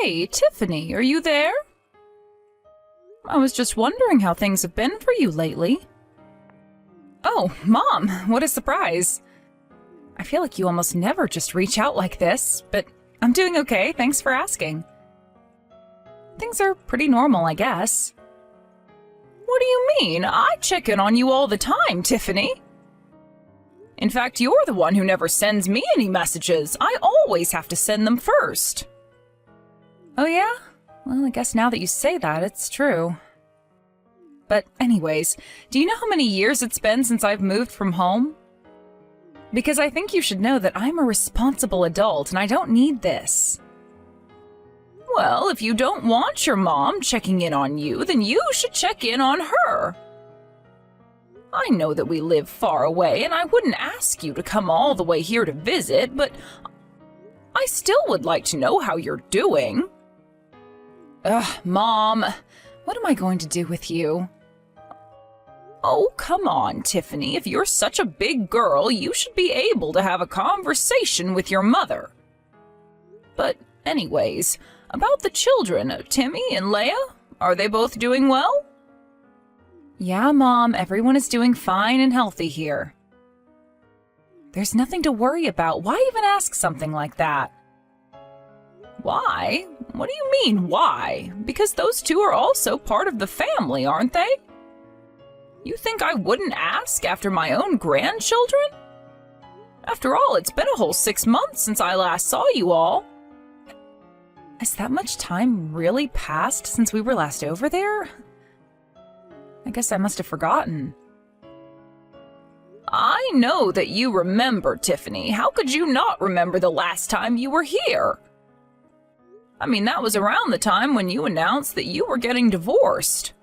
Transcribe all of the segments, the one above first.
Hey, Tiffany, are you there? I was just wondering how things have been for you lately. Oh, Mom, what a surprise. I feel like you almost never just reach out like this, but I'm doing okay, thanks for asking. Things are pretty normal, I guess. What do you mean? I check in on you all the time, Tiffany. In fact, you're the one who never sends me any messages. I always have to send them first. Oh yeah? Well, I guess now that you say that, it's true. But anyways, do you know how many years it's been since I've moved from home? Because I think you should know that I'm a responsible adult and I don't need this. Well, if you don't want your mom checking in on you, then you should check in on her. I know that we live far away and I wouldn't ask you to come all the way here to visit, but I still would like to know how you're doing. Ugh, Mom, what am I going to do with you? Oh, come on, Tiffany. If you're such a big girl, you should be able to have a conversation with your mother. But anyways, about the children, Timmy and Leia, are they both doing well? Yeah, Mom, everyone is doing fine and healthy here. There's nothing to worry about. Why even ask something like that? Why? What do you mean, why? Because those two are also part of the family, aren't they? You think I wouldn't ask after my own grandchildren? After all, it's been a whole 6 months since I last saw you all. Has that much time really passed since we were last over there? I guess I must have forgotten. I know that you remember, Tiffany. How could you not remember the last time you were here? I mean, that was around the time when you announced that you were getting divorced.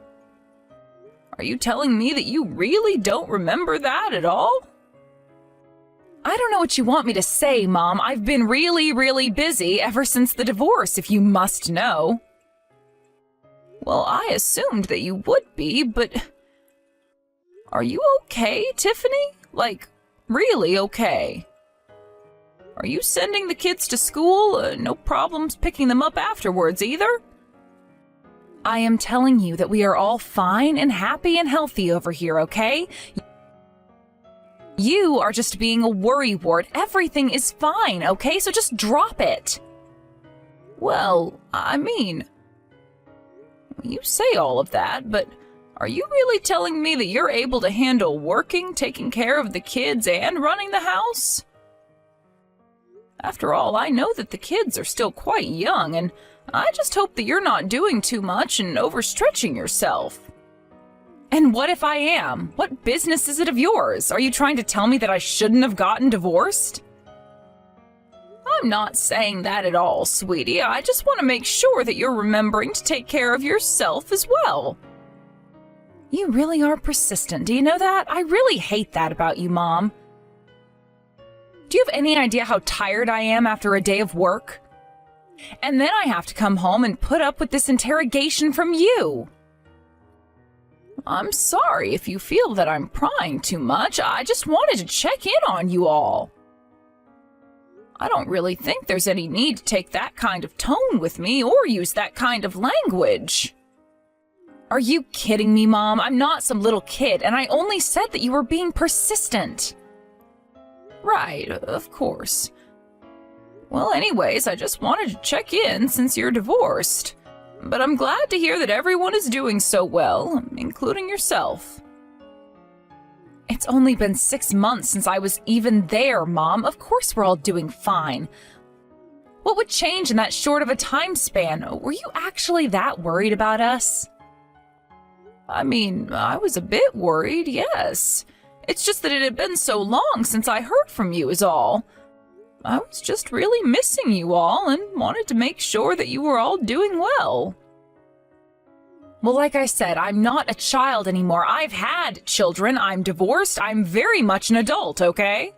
Are you telling me that you really don't remember that at all? I don't know what you want me to say, Mom. I've been really busy ever since the divorce, if you must know. Well, I assumed that you would be, but... Are you okay, Tiffany? Like, really okay? Are you sending the kids to school? No problems picking them up afterwards either? I am telling you that we are all fine and happy and healthy over here, okay? You are just being a worrywart. Everything is fine, okay? So just drop it. Well, I mean, you say all of that, but are you really telling me that you're able to handle working, taking care of the kids, and running the house? After all, I know that the kids are still quite young, and I just hope that you're not doing too much and overstretching yourself. And what if I am? What business is it of yours? Are you trying to tell me that I shouldn't have gotten divorced? I'm not saying that at all, sweetie. I just want to make sure that you're remembering to take care of yourself as well. You really are persistent, do you know that? I really hate that about you, Mom. Do you have any idea how tired I am after a day of work? And then I have to come home and put up with this interrogation from you. I'm sorry if you feel that I'm prying too much. I just wanted to check in on you all. I don't really think there's any need to take that kind of tone with me or use that kind of language. Are you kidding me, Mom? I'm not some little kid, and I only said that you were being persistent. Right, of course. Well, anyways, I just wanted to check in since you're divorced. But I'm glad to hear that everyone is doing so well, including yourself. It's only been 6 months since I was even there, Mom. Of course we're all doing fine. What would change in that short of a time span? Were you actually that worried about us? I mean, I was a bit worried, yes. It's just that it had been so long since I heard from you is all. I was just really missing you all and wanted to make sure that you were all doing well. Well, like I said, I'm not a child anymore. I've had children. I'm divorced. I'm very much an adult, okay?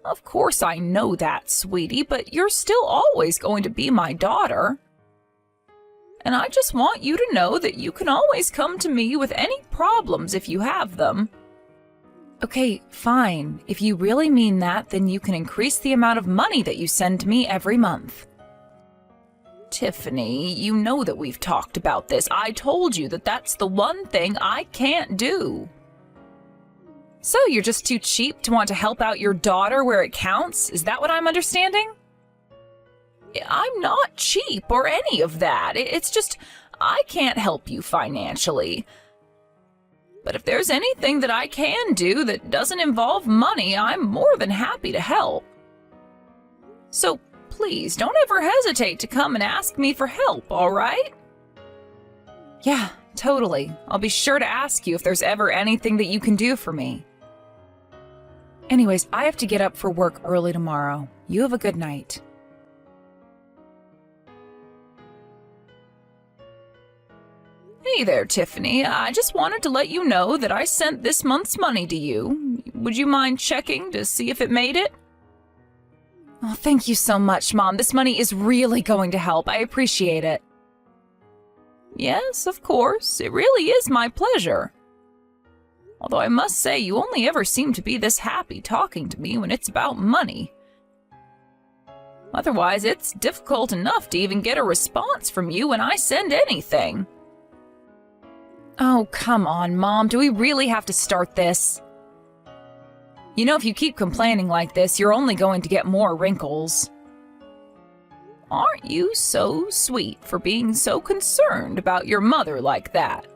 Of course I know that, sweetie, but you're still always going to be my daughter. And I just want you to know that you can always come to me with any problems if you have them. Okay, fine. If you really mean that, then you can increase the amount of money that you send me every month. Tiffany, you know that we've talked about this. I told you that that's the one thing I can't do. So you're just too cheap to want to help out your daughter where it counts? Is that what I'm understanding? I'm not cheap or any of that. It's just I can't help you financially. But if there's anything that I can do that doesn't involve money, I'm more than happy to help. So please don't ever hesitate to come and ask me for help, all right? Yeah, totally. I'll be sure to ask you if there's ever anything that you can do for me. Anyways, I have to get up for work early tomorrow. You have a good night. Hey there, Tiffany. I just wanted to let you know that I sent this month's money to you. Would you mind checking to see if it made it? Oh, thank you so much, Mom. This money is really going to help. I appreciate it. Yes, of course. It really is my pleasure. Although I must say, you only ever seem to be this happy talking to me when it's about money. Otherwise, it's difficult enough to even get a response from you when I send anything. Oh, come on, Mom. Do we really have to start this? You know, if you keep complaining like this, you're only going to get more wrinkles. Aren't you so sweet for being so concerned about your mother like that?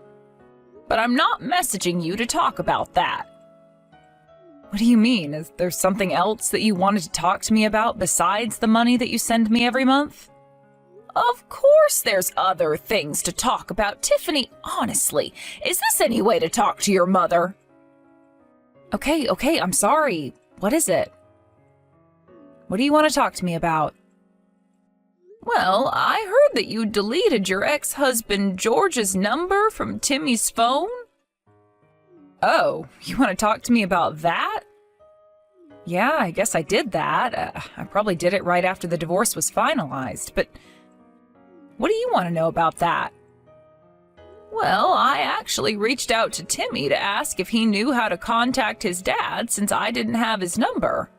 But I'm not messaging you to talk about that. What do you mean? Is there something else that you wanted to talk to me about besides the money that you send me every month? Of course there's other things to talk about, Tiffany. Honestly, is this any way to talk to your mother? Okay, I'm sorry. What is it? What do you want to talk to me about? Well, I heard that you deleted your ex-husband George's number from Timmy's phone. Oh, you want to talk to me about that? Yeah, I guess I did that. I probably did it right after the divorce was finalized, but what do you want to know about that? Well, I actually reached out to Timmy to ask if he knew how to contact his dad since I didn't have his number.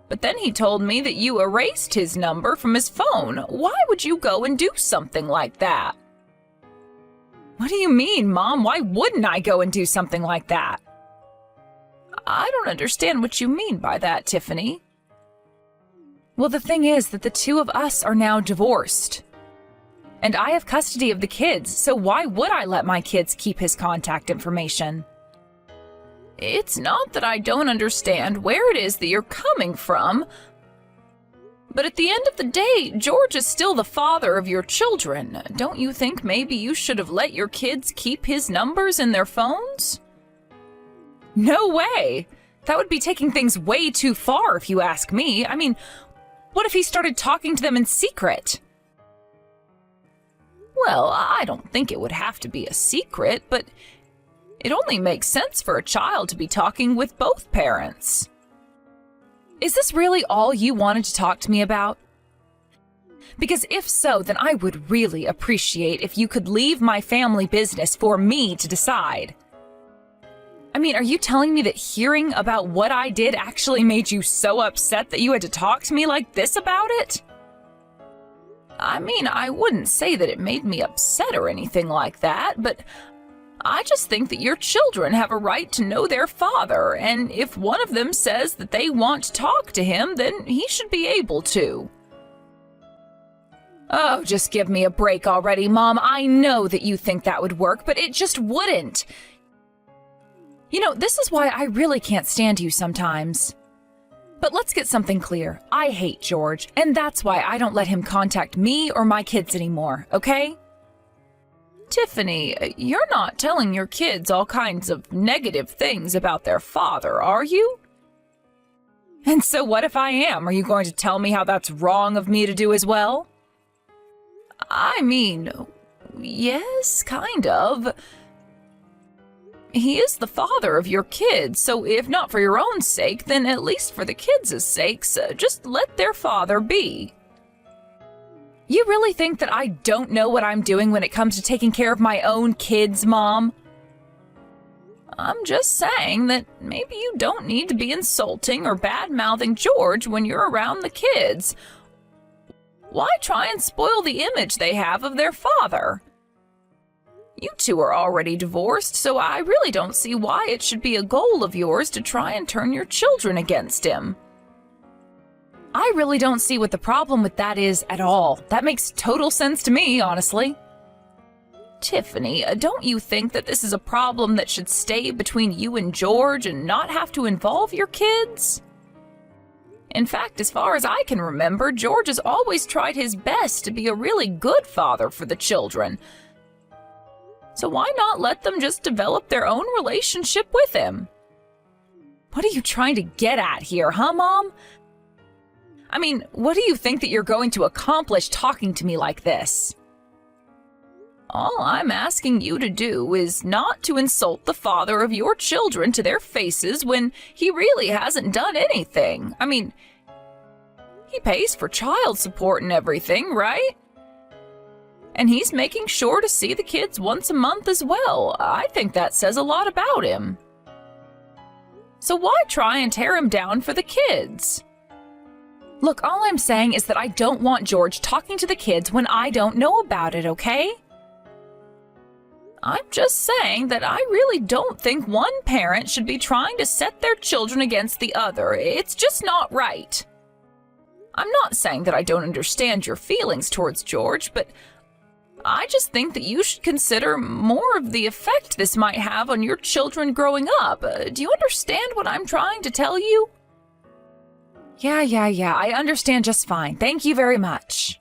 But then he told me that you erased his number from his phone. Why would you go and do something like that? What do you mean, Mom? Why wouldn't I go and do something like that? I don't understand what you mean by that, Tiffany. Well, the thing is that the two of us are now divorced. And I have custody of the kids, so why would I let my kids keep his contact information? It's not that I don't understand where it is that you're coming from, but at the end of the day, George is still the father of your children. Don't you think maybe you should have let your kids keep his numbers in their phones? No way! That would be taking things way too far if you ask me. I mean, what if he started talking to them in secret? Well, I don't think it would have to be a secret, but it only makes sense for a child to be talking with both parents. Is this really all you wanted to talk to me about? Because if so, then I would really appreciate if you could leave my family business for me to decide. I mean, are you telling me that hearing about what I did actually made you so upset that you had to talk to me like this about it? I mean, I wouldn't say that it made me upset or anything like that, but I just think that your children have a right to know their father, and if one of them says that they want to talk to him, then he should be able to. Oh, just give me a break already, Mom. I know that you think that would work, but it just wouldn't. You know, this is why I really can't stand you sometimes. But let's get something clear. I hate George, and that's why I don't let him contact me or my kids anymore, okay? Tiffany, you're not telling your kids all kinds of negative things about their father, are you? And so what if I am? Are you going to tell me how that's wrong of me to do as well? I mean, yes, kind of. He is the father of your kids, so if not for your own sake, then at least for the kids' sakes, just let their father be. You really think that I don't know what I'm doing when it comes to taking care of my own kids, Mom? I'm just saying that maybe you don't need to be insulting or bad-mouthing George when you're around the kids. why try and spoil the image they have of their father? You two are already divorced, so I really don't see why it should be a goal of yours to try and turn your children against him. I really don't see what the problem with that is at all. That makes total sense to me, honestly. Tiffany, don't you think that this is a problem that should stay between you and George and not have to involve your kids? In fact, as far as I can remember, George has always tried his best to be a really good father for the children. So why not let them just develop their own relationship with him? What are you trying to get at here, huh, Mom? I mean, what do you think that you're going to accomplish talking to me like this? All I'm asking you to do is not to insult the father of your children to their faces when he really hasn't done anything. I mean, he pays for child support and everything, right? And he's making sure to see the kids once a month as well. I think that says a lot about him. So why try and tear him down for the kids? Look, all I'm saying is that I don't want George talking to the kids when I don't know about it, okay? I'm just saying that I really don't think one parent should be trying to set their children against the other. It's just not right. I'm not saying that I don't understand your feelings towards George, but I just think that you should consider more of the effect this might have on your children growing up. Do you understand what I'm trying to tell you? Yeah, I understand just fine. Thank you very much.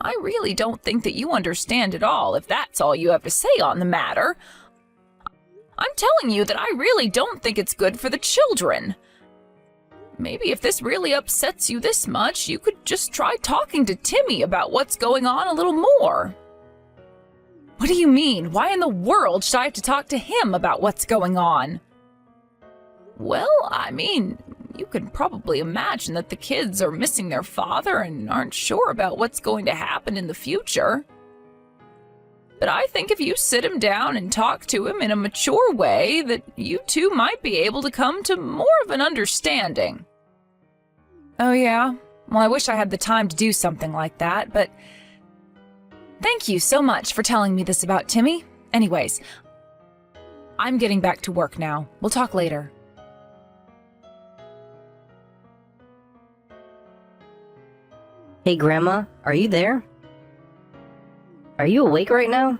I really don't think that you understand at all, if that's all you have to say on the matter. I'm telling you that I really don't think it's good for the children. Maybe if this really upsets you this much, you could just try talking to Timmy about what's going on a little more. What do you mean? Why in the world should I have to talk to him about what's going on? Well, I mean, you can probably imagine that the kids are missing their father and aren't sure about what's going to happen in the future. But I think if you sit him down and talk to him in a mature way, that you two might be able to come to more of an understanding. Oh yeah? Well, I wish I had the time to do something like that, but thank you so much for telling me this about Timmy. Anyways, I'm getting back to work now. We'll talk later. Hey, Grandma, are you there? Are you awake right now?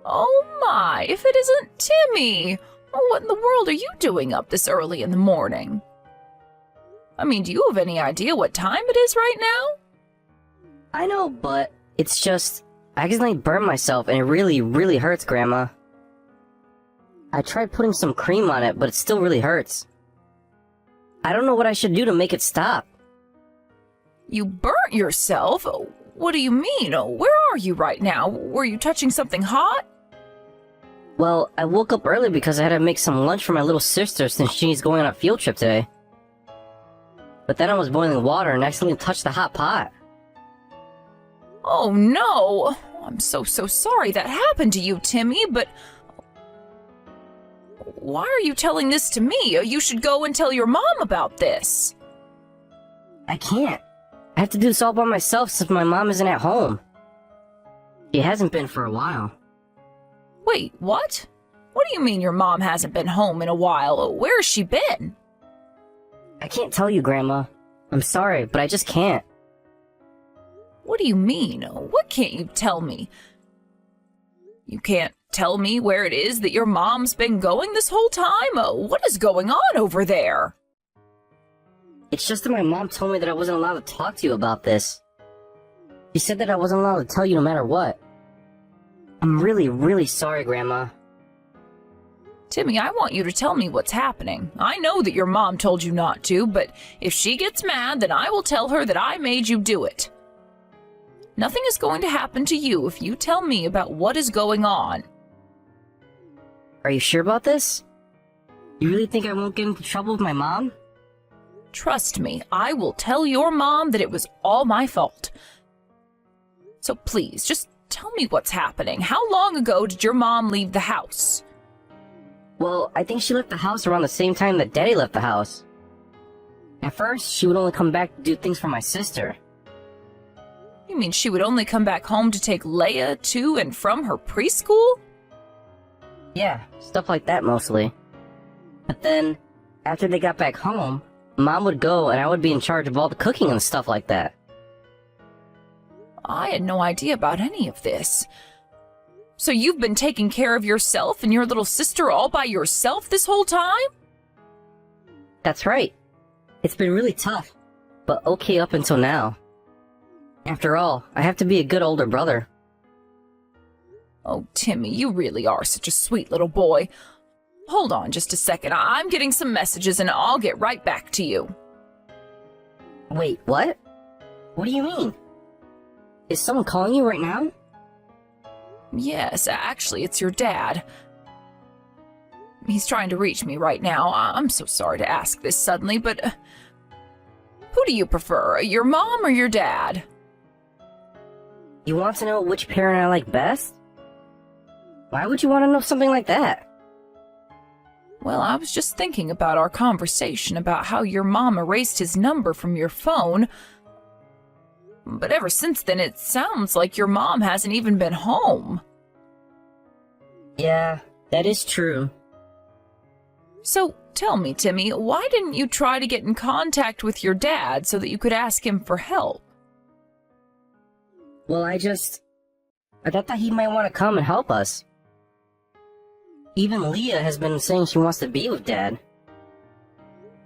Oh my, if it isn't Timmy! What in the world are you doing up this early in the morning? I mean, do you have any idea what time it is right now? I know, but it's just, I accidentally burned myself and it really, really hurts, Grandma. I tried putting some cream on it, but it still really hurts. I don't know what I should do to make it stop. You burnt yourself? What do you mean? Where are you right now? Were you touching something hot? Well, I woke up early because I had to make some lunch for my little sister since she's going on a field trip today. But then I was boiling water and accidentally touched the hot pot. Oh no! I'm so sorry that happened to you, Timmy, but why are you telling this to me? You should go and tell your mom about this. I can't. I have to do this all by myself since my mom isn't at home. She hasn't been for a while. Wait, what? What do you mean your mom hasn't been home in a while? Where has she been? I can't tell you, Grandma. I'm sorry, but I just can't. What do you mean? What can't you tell me? You can't tell me where it is that your mom's been going this whole time? What is going on over there? It's just that my mom told me that I wasn't allowed to talk to you about this. She said that I wasn't allowed to tell you no matter what. I'm really, really sorry, Grandma. Timmy, I want you to tell me what's happening. I know that your mom told you not to, but if she gets mad, then I will tell her that I made you do it. Nothing is going to happen to you if you tell me about what is going on. Are you sure about this? You really think I won't get into trouble with my mom? Trust me, I will tell your mom that it was all my fault. So please, just tell me what's happening. How long ago did your mom leave the house? Well, I think she left the house around the same time that Daddy left the house. At first, she would only come back to do things for my sister. You mean she would only come back home to take Leia to and from her preschool? Yeah, stuff like that mostly. But then, after they got back home, Mom would go and I would be in charge of all the cooking and stuff like that. I had no idea about any of this. So you've been taking care of yourself and your little sister all by yourself this whole time? That's right. It's been really tough, but okay up until now. After all, I have to be a good older brother. Oh, Timmy, you really are such a sweet little boy. Hold on just a second. I'm getting some messages and I'll get right back to you. Wait, what? What do you mean? Is someone calling you right now? Yes, actually, it's your dad. He's trying to reach me right now. I'm so sorry to ask this suddenly, but who do you prefer, your mom or your dad? You want to know which parent I like best? Why would you want to know something like that? Well, I was just thinking about our conversation about how your mom erased his number from your phone. But ever since then, it sounds like your mom hasn't even been home. Yeah, that is true. So tell me, Timmy, why didn't you try to get in contact with your dad so that you could ask him for help? Well, I thought that he might want to come and help us. Even Leah has been saying she wants to be with Dad.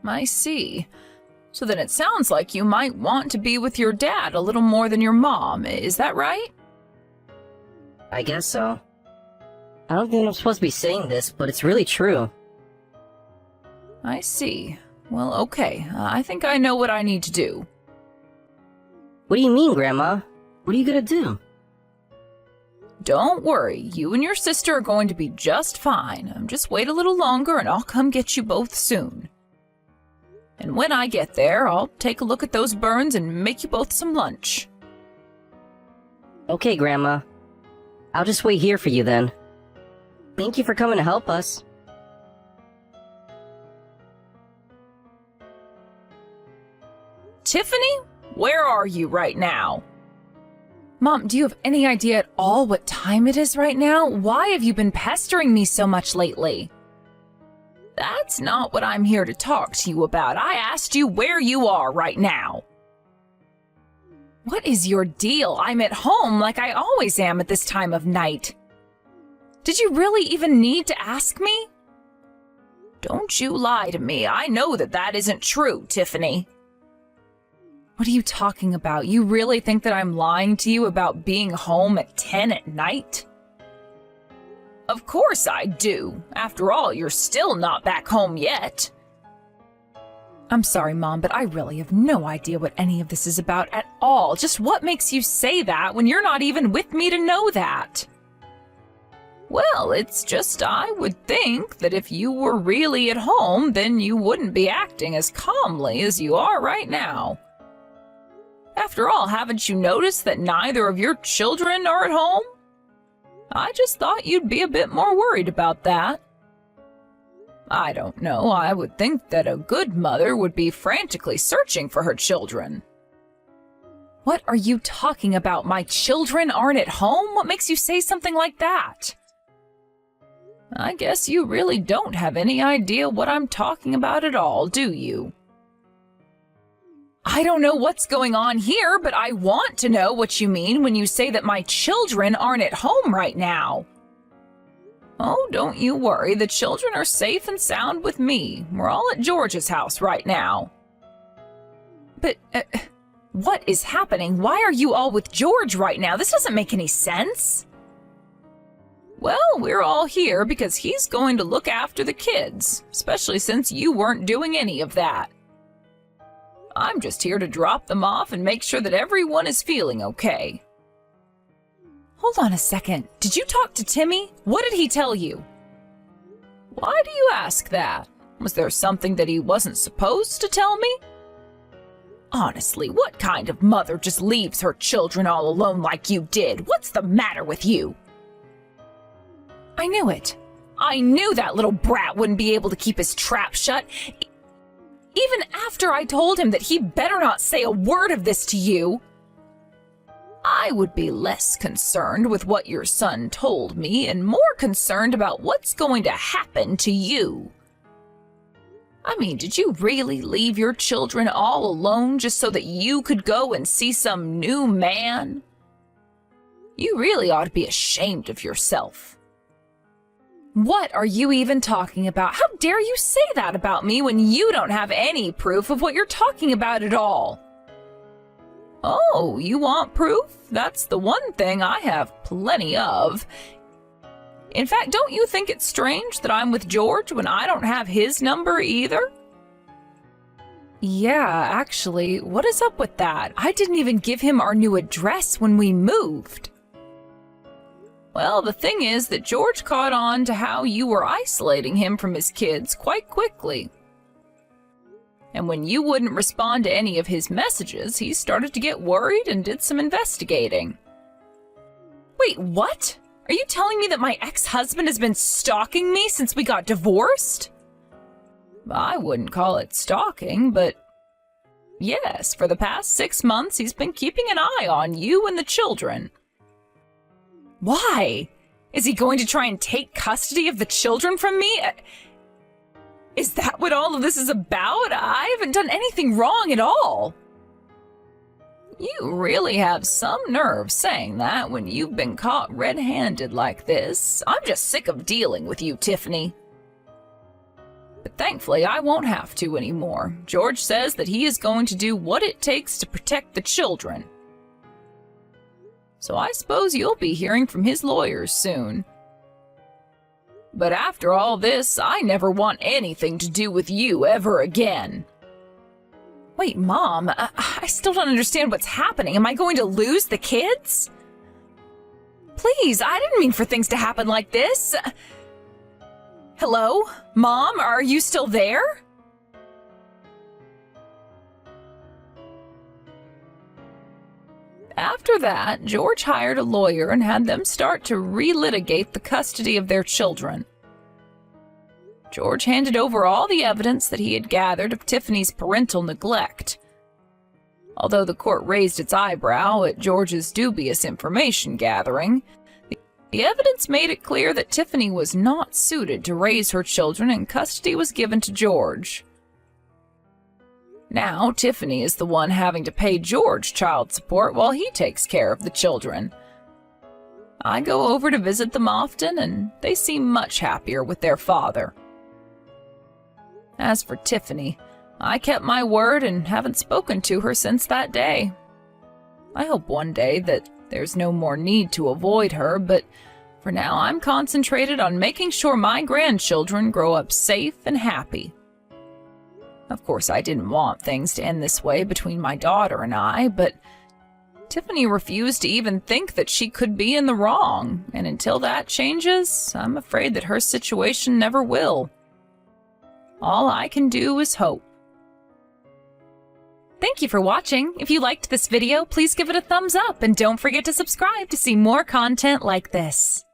I see. So then it sounds like you might want to be with your dad a little more than your mom, is that right? I guess so. I don't think I'm supposed to be saying this, but it's really true. I see. Well, okay. I think I know what I need to do. What do you mean, Grandma? What are you gonna do? Don't worry. You and your sister are going to be just fine. Just wait a little longer and I'll come get you both soon. And when I get there, I'll take a look at those burns and make you both some lunch. Okay, Grandma. I'll just wait here for you then. Thank you for coming to help us. Tiffany, where are you right now? Mom, do you have any idea at all what time it is right now? Why have you been pestering me so much lately? That's not what I'm here to talk to you about. I asked you where you are right now. What is your deal? I'm at home like I always am at this time of night. Did you really even need to ask me? Don't you lie to me. I know that isn't true, Tiffany. What are you talking about? You really think that I'm lying to you about being home at 10 at night? Of course I do. After all, you're still not back home yet. I'm sorry, Mom, but I really have no idea what any of this is about at all. Just what makes you say that when you're not even with me to know that? Well, it's just I would think that if you were really at home, then you wouldn't be acting as calmly as you are right now. After all, haven't you noticed that neither of your children are at home? I just thought you'd be a bit more worried about that. I don't know, I would think that a good mother would be frantically searching for her children. What are you talking about? My children aren't at home? What makes you say something like that? I guess you really don't have any idea what I'm talking about at all, do you? I don't know what's going on here, but I want to know what you mean when you say that my children aren't at home right now. Oh, don't you worry. The children are safe and sound with me. We're all at George's house right now. But, what is happening? Why are you all with George right now? This doesn't make any sense. Well, we're all here because he's going to look after the kids, especially since you weren't doing any of that. I'm just here to drop them off and make sure that everyone is feeling okay. Hold on a second. Did you talk to Timmy? What did he tell you? Why do you ask that? Was there something that he wasn't supposed to tell me? Honestly, what kind of mother just leaves her children all alone like you did? What's the matter with you? I knew it. I knew that little brat wouldn't be able to keep his trap shut. Even after I told him that he better not say a word of this to you. I would be less concerned with what your son told me and more concerned about what's going to happen to you. I mean, did you really leave your children all alone just so that you could go and see some new man? You really ought to be ashamed of yourself. What are you even talking about? How dare you say that about me when you don't have any proof of what you're talking about at all? Oh, you want proof? That's the one thing I have plenty of. In fact, don't you think it's strange that I'm with George when I don't have his number either? Yeah, actually, what is up with that? I didn't even give him our new address when we moved. Well, the thing is that George caught on to how you were isolating him from his kids quite quickly. And when you wouldn't respond to any of his messages, he started to get worried and did some investigating. Wait, what? Are you telling me that my ex-husband has been stalking me since we got divorced? I wouldn't call it stalking, but yes, for the past 6 months he's been keeping an eye on you and the children. Why? Is he going to try and take custody of the children from me? Is that what all of this is about? I haven't done anything wrong at all. You really have some nerve saying that when you've been caught red-handed like this. I'm just sick of dealing with you, Tiffany. But thankfully, I won't have to anymore. George says that he is going to do what it takes to protect the children. So I suppose you'll be hearing from his lawyers soon. But after all this, I never want anything to do with you ever again. Wait, Mom, I still don't understand what's happening. Am I going to lose the kids? Please, I didn't mean for things to happen like this. Hello? Mom, are you still there? After that, George hired a lawyer and had them start to relitigate the custody of their children. George handed over all the evidence that he had gathered of Tiffany's parental neglect. Although the court raised its eyebrow at George's dubious information gathering, the evidence made it clear that Tiffany was not suited to raise her children and custody was given to George. Now, Tiffany is the one having to pay George child support while he takes care of the children. I go over to visit them often, and they seem much happier with their father. As for Tiffany, I kept my word and haven't spoken to her since that day. I hope one day that there's no more need to avoid her, but for now I'm concentrated on making sure my grandchildren grow up safe and happy. Of course, I didn't want things to end this way between my daughter and I, but Tiffany refused to even think that she could be in the wrong, and until that changes, I'm afraid that her situation never will. All I can do is hope. Thank you for watching. If you liked this video, please give it a thumbs up and don't forget to subscribe to see more content like this.